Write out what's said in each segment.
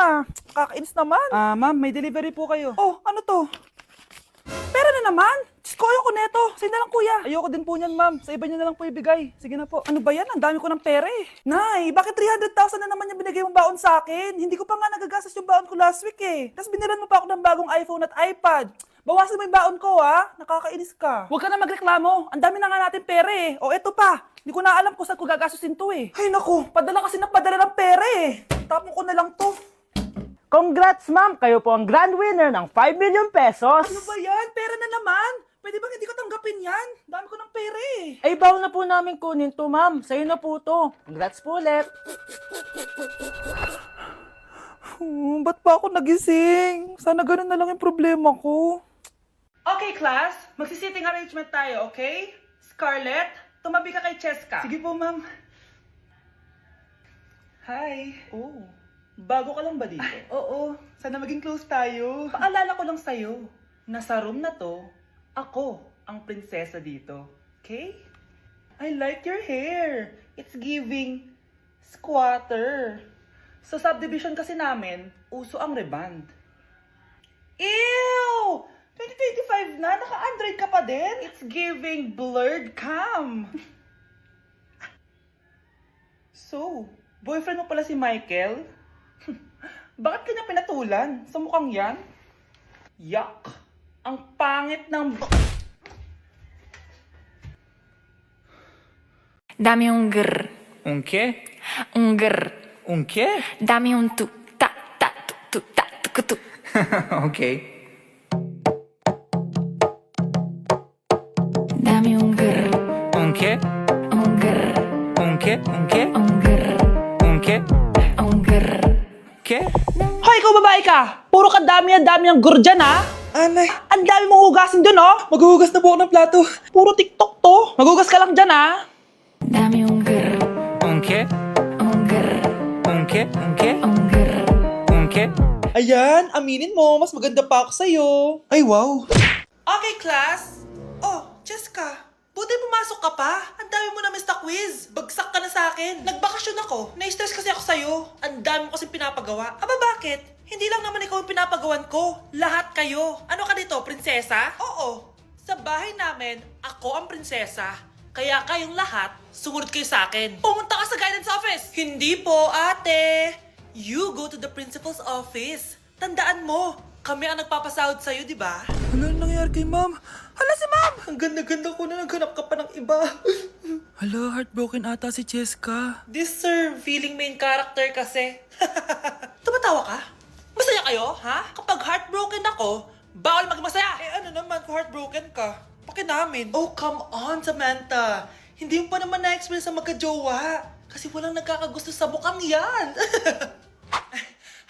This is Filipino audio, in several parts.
ah. Kakainis naman. Ma'am, may delivery po kayo. Oh, ano to? Pera na naman? Diyos ko, ayoko neto. Sa'yo na lang, kuya. Ayoko din po niyan, ma'am. Sa iba niyo na lang po ibigay. Sige na po. Ano ba yan? Ang dami ko ng pera eh. Nay, bakit 300,000 na naman yung binigay mong baon sa akin? Hindi ko pa nga nagagastos yung baon ko last week eh. Tapos binilan mo pa ako ng bagong iPhone at iPad. Bawasan mo yung baon ko ha. Nakakainis ka. Huwag ka na magreklamo. Ang dami na nga natin pera eh. O eto pa. Hindi ko na alam kung saan ko gagastusin to eh. Ay naku, padala kasi ng padala ng pera eh. Tapon ko na lang to. Congrats, ma'am! Kayo po ang grand winner ng 5 million pesos! Ano ba yan? Pera na naman. Pwede ba hindi ko tanggapin yan? Dami ko ng pera eh. Ay, bawal na po namin kunin to, ma'am. Sa'yo na po to. Congrats po ulit. Ba't pa ako nagising? Sana ganun na lang yung problema ko. Okay, class. Magsisitting arrangement tayo, okay? Scarlett, tumabi ka kay Cheska. Sige po, ma'am. Hi. Oh, bago ka lang ba dito? Oo. Sana maging close tayo. Paalala ko lang sa'yo, na sa room na to, ako ang prinsesa dito. Okay? I like your hair. It's giving squatter. Sa subdivision kasi namin, uso ang reband. Ew! 2025 na, naka-Android ka pa din? It's giving blurred cam. So, boyfriend mo pala si Michael? Bakit kanya pinatulan? Sa mukhang yan? Yuck! Ang pangit ng... Dame un grr, Un qué? un grr. Un qué? Dame un tu, ta, tu, ta, tu. Ok. Dame un grr, Un qué? un grr, Un qué? Un qué? un grr, Un qué? un grr. ¿Qué? Hoy, ikaw babae ka! Puro dami ang gur dyan ha! Anay, Ang dami mong hugasin dun oh! maghuhugas na po ako ng plato. Puro TikTok to! Maghugas ka lang dyan ha! Dame un grr, Un qué? un grr, Un qué? Un qué? un grr. Un qué? Ayan, aminin mo, mas maganda pa ako sa'yo. Ay, wow. Okay, class! Oh, Cheska! Buti pumasok ka pa. Ang dami mo na miss na quiz. Bagsak ka na sa akin. Nagbakasyon ako. Na-stress kasi ako sa'yo. Ang dami mo kasi pinapagawa. Aba bakit? Hindi lang naman ikaw yung pinapagawan ko. Lahat kayo. Ano ka dito, prinsesa? Oo. Sa bahay namin, ako ang prinsesa. Kaya kayong lahat, sumunod kayo sa akin. Pumunta ka sa guidance office. Hindi po, ate. You go to the principal's office. Tandaan mo, kami ang nagpapasahod sa'yo, di ba? Ano nangyayari kay ma'am? Hala si ma'am! Ang ganda-ganda ko na naghanap ka pa ng iba. Hala, heartbroken ata si Cheska. This sir, feeling main character kasi. Tumatawa ka? Masaya kayo, ha? Kapag heartbroken ako, bawal maging masaya. Eh ano naman kung heartbroken ka? Pakinamin. Oh, come on, Samantha. Hindi mo pa naman na-experience ang magka-jowa. Kasi walang nagkakagusto sa bukang yan.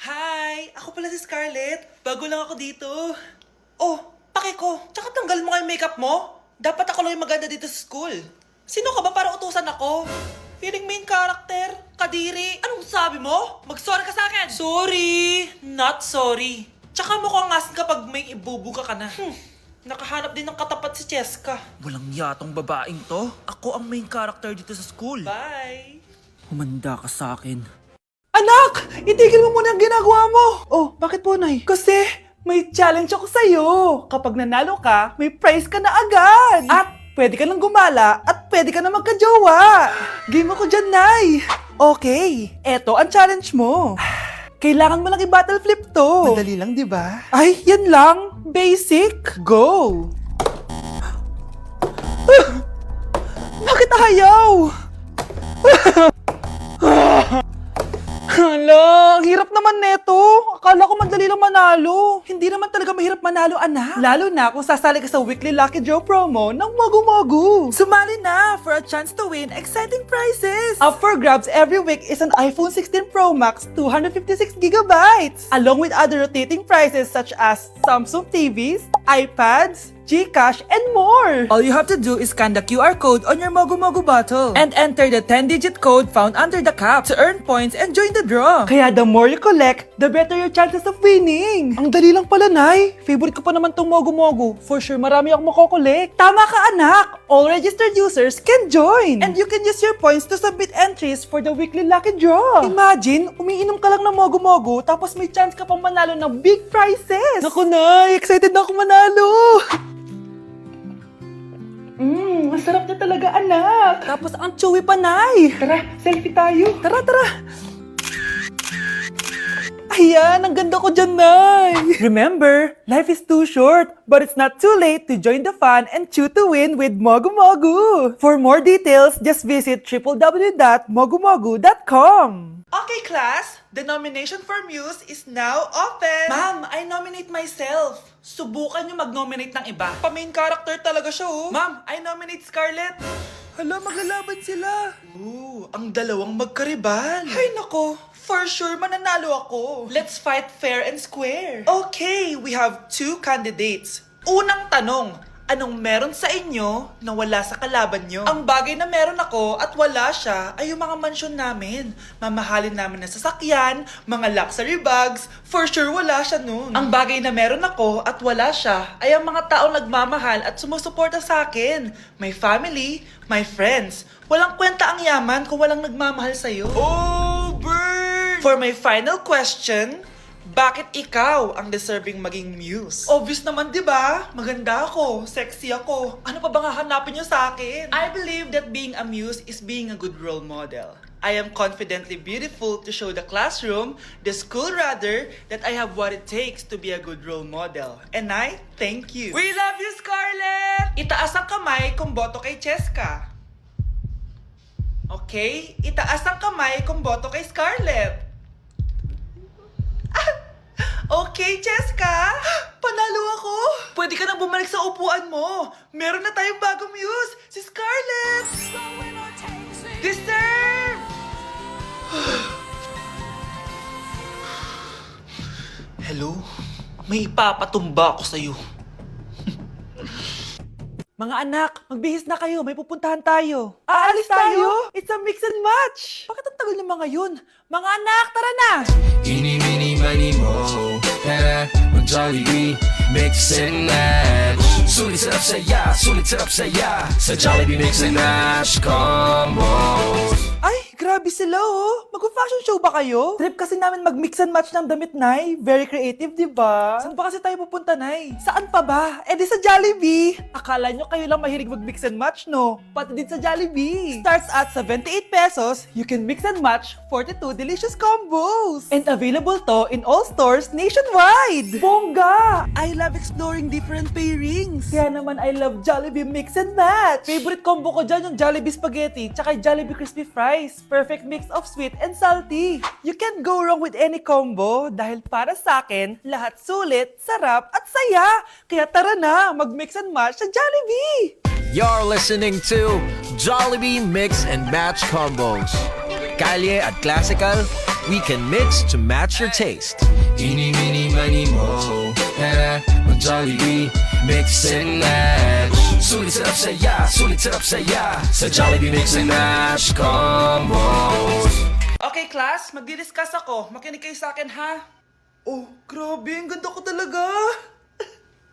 Hi! Ako pala si Scarlett. Bago lang ako dito. Oh, pake ko. Tsaka tanggal mo nga yung makeup mo. Dapat ako lang yung maganda dito sa school. Sino ka ba para utusan ako? Feeling main character? Kadiri? Anong sabi mo? Mag-sorry ka sa akin. Sorry! Not sorry. Tsaka mukhang asin kapag may ibubuga ka na. Nakahanap din ng katapat si Cheska. Walang yatong babaeng to. Ako ang main character dito sa school. Bye! Humanda ka sa akin. Anak! Itigil mo muna ang ginagawa mo! Oh, bakit po, Nay? Kasi may challenge ako sa'yo. Kapag nanalo ka, may prize ka na agad. At pwede ka nang gumala at pwede ka na magka-jowa. Game ako dyan, Nay. Okay, eto ang challenge mo. Kailangan mo lang i-battle flip to. Madali lang, di ba? Ay, yan lang. Basic. Go! Bakit ayaw? Hala, ang hirap naman neto. Akala ko madali lang manalo. Hindi naman talaga mahirap manalo, anak. Lalo na kung sasali ka sa weekly Lucky Draw promo ng Magu-Magu. Sumali na for a chance to win exciting prizes. Up for grabs every week is an iPhone 16 Pro Max 256GB, along with other rotating prizes such as Samsung TVs, iPads, GCash, and more! All you have to do is scan the QR code on your Mogu Mogu bottle and enter the 10-digit code found under the cap to earn points and join the draw. na. Kaya the more you collect, the better your chances of winning. Ang dali lang pala, Nay. Favorite ko pa naman tong Mogu-Mogu. For sure, marami akong makokolekt. Tama ka, anak. All registered users can join. And you can use your points to submit entries for the weekly lucky draw. Imagine, umiinom ka lang ng Mogu-Mogu, tapos may chance ka pang manalo ng big prizes. Naku, Nay. Excited na ako manalo. Masarap na talaga, anak. Tapos ang chewy pa, Nay. Tara, selfie tayo. Tara, tara! Ayan, ang ganda ko dyan, Nay! Remember, life is too short, but it's not too late to join the fun and chew to win with Mogu-Mogu! For more details, just visit www.mogumogu.com. Okay, class. The nomination for Muse is now open. Ma'am, I nominate myself. Subukan niyo mag-nominate ng iba. Pa-main character talaga siya, oh. Ma'am, I nominate Scarlett. Hala, maglalaban sila! Ooh, ang dalawang magkaribal. Ay nako, for sure mananalo ako. Let's fight fair and square. Okay, we have 2 candidates. Unang tanong, anong meron sa inyo na wala sa kalaban nyo? Ang bagay na meron ako at wala siya ay yung mga mansyon namin. Mamahalin namin na sasakyan, mga luxury bags, for sure wala siya nun. Ang bagay na meron ako at wala siya ay ang mga taong nagmamahal at sumusuporta sa akin. My family, my friends. Walang kwenta ang yaman kung walang nagmamahal sa'yo. Oh, burn! For my final question, bakit ikaw ang deserving maging muse? Obvious naman, di ba? Maganda ako, sexy ako. Ano pa bang hahanapin niyo sa akin? I believe that being a muse is being a good role model. I am confidently beautiful to show the classroom, the school rather, that I have what it takes to be a good role model. And I thank you. We love you, Scarlett! Itaas ang kamay kung boto kay Cheska. Okay? Itaas ang kamay kung boto kay Scarlett. Okay, Cheska! Panalo ako! Pwede ka nang bumalik sa upuan mo! Meron na tayong bagong muse! Si Scarlett! Deserve! Hello? May ipapatumba ako sa'yo. Mga anak, magbihis na kayo, may pupuntahan tayo. Aalis tayo? It's a mix and match. Bakit ang tagal ng mga yun? Mga anak, tara na! Eeny, meeny, miny, mo. Tara, mag-Jollibee, mix and match. Sulit sarap saya sa Jollibee mix and match combo. Ay, grabe sila oh. Mag-fashion show ba kayo? Trip kasi namin mag-mix and match ng damit, Nay. Very creative, di ba? Saan ba kasi tayo pupunta, Nay? Saan pa ba? Eh di sa Jollibee. Akala nyo kayo lang mahilig mag-mix and match, no? Pati din sa Jollibee. Starts at 78 pesos, you can mix and match 42 delicious combos. And available to in all stores nationwide. Bongga! I love exploring different pairings. Kaya naman I love Jollibee mix and match. Favorite combo ko dyan yung Jollibee spaghetti tsaka Jollibee crispy fries. Perfect mix of sweet and salty. You can't go wrong with any combo dahil para sa akin, lahat sulit, sarap at saya. Kaya tara na, mag-mix and match sa Jollibee! You're listening to Jollibee Mix and Match Combos. Kalye at classical, we can mix to match your taste. Eeny, meeny, miny, mo. Tara, mag-Jollibee, mix and match. Sulit sarap saya sa Jollibee mix and match combo. Okay, class, magdi-discuss ako. Makinig kayo sa akin, ha? Oh, grabe, ang ganda ko talaga.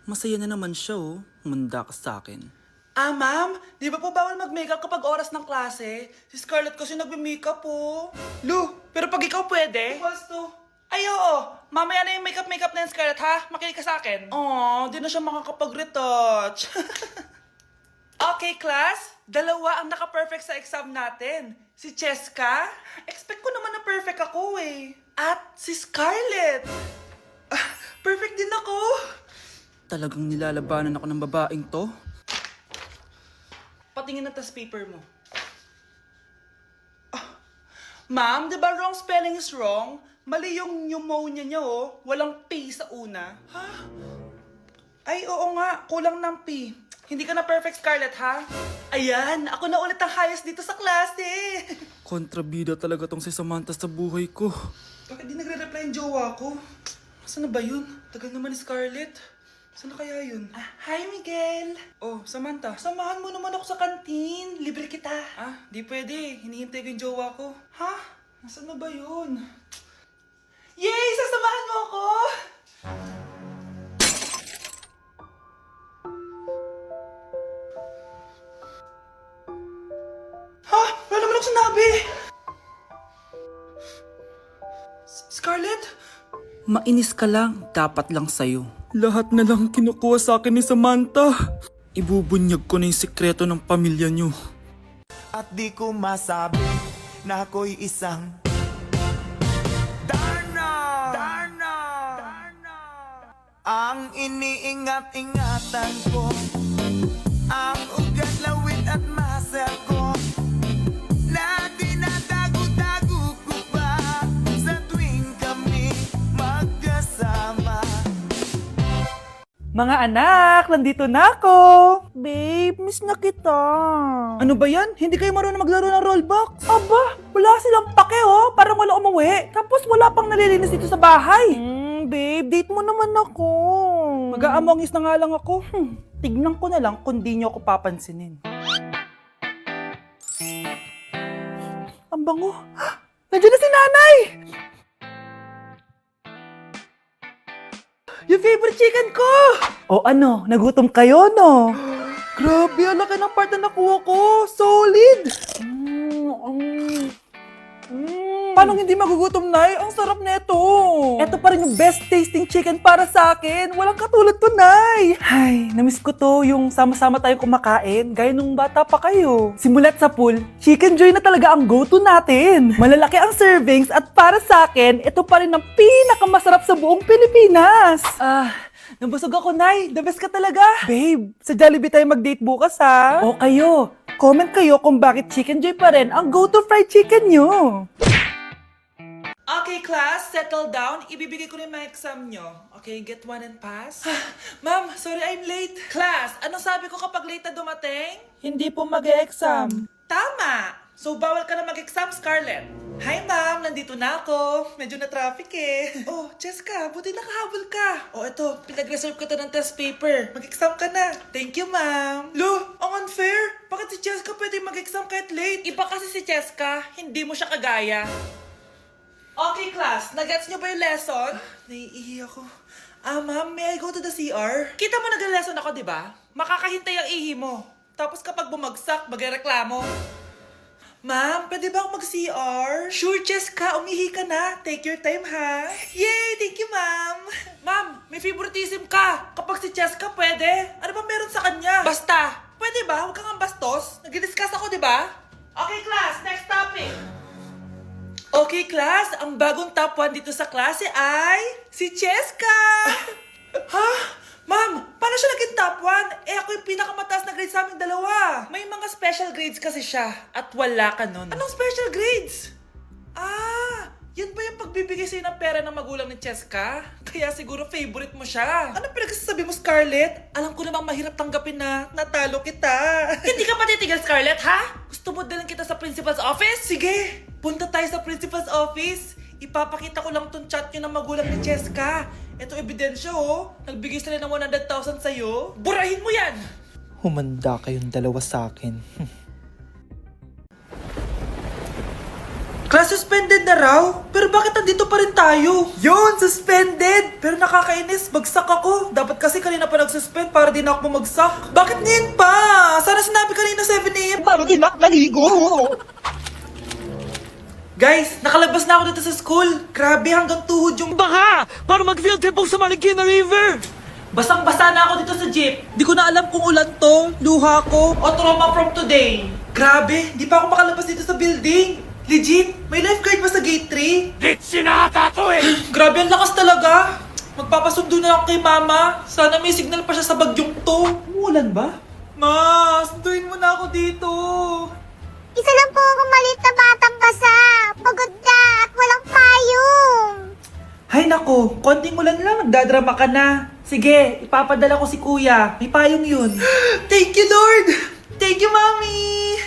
Masaya na naman siya, oh. Humanda ka sa akin. Ah, ma'am, di ba po bawal mag-makeup kapag oras ng klase? Si Scarlett kasi nagme-makeup po. Lu, pero pag ikaw pwede? Basto. Ay, oo. Mamaya na yung makeup na yung Scarlett, ha? Makinig ka sa akin. Aw, di na siya makakapag-retouch. Okay, class. Dalawa ang naka-perfect sa exam natin. Si Cheska. Expect ko naman na perfect ako eh. At si Scarlett. Perfect din ako. Talagang nilalabanan ako ng babaeng to. Patingin na tas paper mo. Ma'am, di ba wrong spelling is wrong? Mali yung pneumonia niya, oh. Walang P sa una. Ha? Ay, oo nga. Kulang ng P. Hindi ka na perfect, Scarlett, ha? Ayan, ako na ulit ang highest dito sa klase. Kontrabida talaga tong si Samantha sa buhay ko. Bakit di nagre-reply yung jowa ko? Saan na ba yun? Tagal naman ni Scarlett. Saan na kaya yun? Hi, Miguel! Oh, Samantha, samahan mo naman ako sa kantin. Libre kita. Di pwede. Hinihintay ko yung jowa ko. Ha? Nasaan na ba yun? Yay! Sasamahan mo ako! Ha? Wala naman ako sinabi! Scarlett? Mainis ka lang, dapat lang sa'yo. Lahat na lang kinukuha sa akin ni Samantha. Ibubunyag ko na yung sekreto ng pamilya niyo. At di ko masabi na ako'y isang Darna! Darna! Darna! Ang iniingat-ingatan ko, ang ugat, lawit at muscle ko, na dinadago-dago ko pa sa tuwing kami magkasama. Mga anak, nandito na ako! Babe, miss na kita. Ano ba yan? Hindi kayo marunong maglaro ng rollbox? Aba, wala silang pake oh. Parang wala umuwi. Tapos wala pang nalilinis dito sa bahay. Babe, date mo naman ako. Mag-aamongis na nga lang ako. Tignan ko na lang kung di niyo ako papansinin. Ang bango. Nandiyan na si nanay! Yung favorite chicken ko! O ano, nagutom kayo, no? Grabe, ang laki ng part na nakuha ko. Solid! Paano hindi magugutom, Nay? Ang sarap nito. Ito pa rin yung best tasting chicken para sa akin. Walang katulad to, Nay. Ay, namiss ko to yung sama-sama tayong kumakain. Gaya nung bata pa kayo. Simulat sa pool, Chicken Joy na talaga ang go-to natin. Malalaki ang servings at para sa akin, ito pa rin ang pinakamasarap sa buong Pilipinas. Nabusog ako, Nay. The best ka talaga. Babe, sa Jollibee tayo mag-date bukas, ha? O kayo, comment kayo kung bakit Chicken Joy pa rin ang go-to fried chicken nyo. Okay, class, settle down. Ibibigay ko na yung mga exam nyo. Okay, get one and pass. Ma'am, sorry I'm late. Class, ano sabi ko kapag late na dumating? Hindi po mag-e-exam. Tama! So, bawal ka na mag-exam, Scarlett. Hi, ma'am. Nandito na ako. Medyo na-traffic eh. Oh, Jessica, buti nakahabol ka. Oh, eto, pinag-reserve ko to ng test paper. Mag-exam ka na. Thank you, ma'am. Lo, ang unfair. Bakit si Jessica pwede mag-exam kahit late? Iba kasi si Jessica, hindi mo siya kagaya. Okay, class. Nagets niyo ba yung lesson? Naiihi ako. Ma'am, may I go to the CR? Kita mo nag-lesson ako, di ba? Makakahintay ang ihi mo. Tapos kapag bumagsak, magreklamo. Ma'am, pwede ba ako mag-CR? Sure, Jessica. Umihi ka na. Take your time, ha? Yay! Thank you, ma'am. Ma'am, may favoritism ka. Kapag si Jessica, pwede. Ano ba meron sa kanya? Basta. Pwede ba? Huwag kang ambastos. Nag-discuss ako, di ba? Okay, class. Next topic. Okay, class. Ang bagong top 1 dito sa klase ay si Cheska! Ha? Ma'am, paano siya naging top 1? Eh, ako yung pinakamataas na grade sa aming dalawa. May mga special grades kasi siya at wala ka nun. Anong special grades? Yan ba yung pagbibigay sa'yo ng pera ng magulang ni Cheska? Kaya siguro favorite mo siya. Ano pinagsasabi mo, Scarlett? Alam ko namang mahirap tanggapin na natalo kita. Hindi ka pa titigil, Scarlett, ha? Gusto mo dalhin kita sa principal's office? Sige, punta tayo sa principal's office. Ipapakita ko lang tong chat nyo ng magulang ni Cheska. Ito ebidensya, oh. Nagbigay sila ng 100,000 sa'yo. Burahin mo yan! Humanda kayong dalawa sa akin. Class suspended na raw? Pero bakit nandito pa rin tayo? Yun, suspended! Pero nakakainis, bagsak ako. Dapat kasi kanina pa nag-suspend para di na ako bumagsak. Bakit ngayon pa? Sana sinabi kanina 7 AM. Paano din ako naligo? Guys, nakalabas na ako dito sa school. Grabe, hanggang tuhod yung baha! Para mag-field trip sa Marikina River! Basang-basa na ako dito sa jeep. Di ko na alam kung ulan to, luha ko, o trauma from today. Grabe, di pa ako makalabas dito sa building. Legit, may lifeguard ba sa gate 3? Git sinata to eh! Grabe, ang lakas talaga. Magpapasundo na ako kay mama. Sana may signal pa siya sa bagyong to. Umulan ba? Ma, sunduin mo na ako dito. Isa lang po akong maliit na batang basa. Pagod na at walang payong. Hay nako, konting ulan lang, nagdadrama ka na. Sige, ipapadala ko si kuya. May payong yun. Thank you, Lord! Thank you, Mommy!